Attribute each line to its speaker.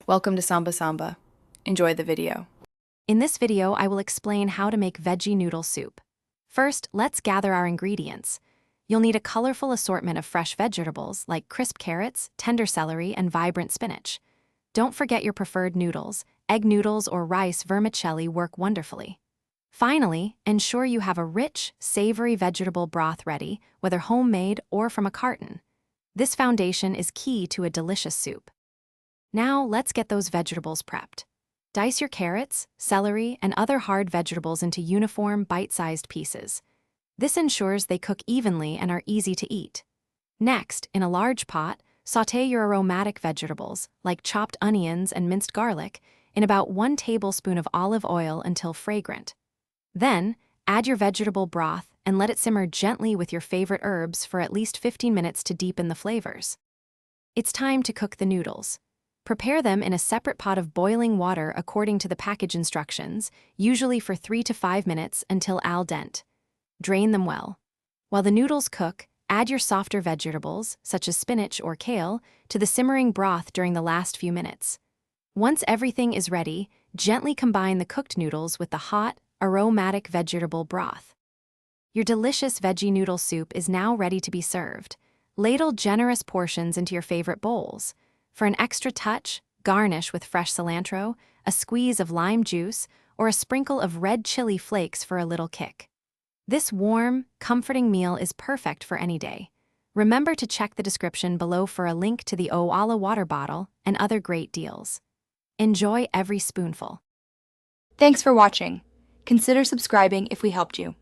Speaker 1: Welcome to Samba Samba. Enjoy the video.
Speaker 2: In this video, I will explain how to make veggie noodle soup. First, let's gather our ingredients. You'll need a colorful assortment of fresh vegetables like crisp carrots, tender celery, and vibrant spinach. Don't forget your preferred noodles. Egg noodles or rice vermicelli work wonderfully. Finally, ensure you have a rich, savory vegetable broth ready, whether homemade or from a carton. This foundation is key to a delicious soup. Now, let's get those vegetables prepped. Dice your carrots, celery, and other hard vegetables into uniform, bite-sized pieces. This ensures they cook evenly and are easy to eat. Next, in a large pot, sauté your aromatic vegetables, like chopped onions and minced garlic, in about 1 tablespoon of olive oil until fragrant. Then, add your vegetable broth and let it simmer gently with your favorite herbs for at least 15 minutes to deepen the flavors. It's time to cook the noodles. Prepare them in a separate pot of boiling water according to the package instructions, usually for 3 to 5 minutes until al dente. Drain them well. While the noodles cook, add your softer vegetables, such as spinach or kale, to the simmering broth during the last few minutes. Once everything is ready, gently combine the cooked noodles with the hot, aromatic vegetable broth. Your delicious veggie noodle soup is now ready to be served. Ladle generous portions into your favorite bowls. For an extra touch, garnish with fresh cilantro, a squeeze of lime juice, or a sprinkle of red chili flakes for a little kick. This warm, comforting meal is perfect for any day. Remember to check the description below for a link to the Owala water bottle and other great deals. Enjoy every spoonful.
Speaker 1: Thanks for watching. Consider subscribing if we helped you.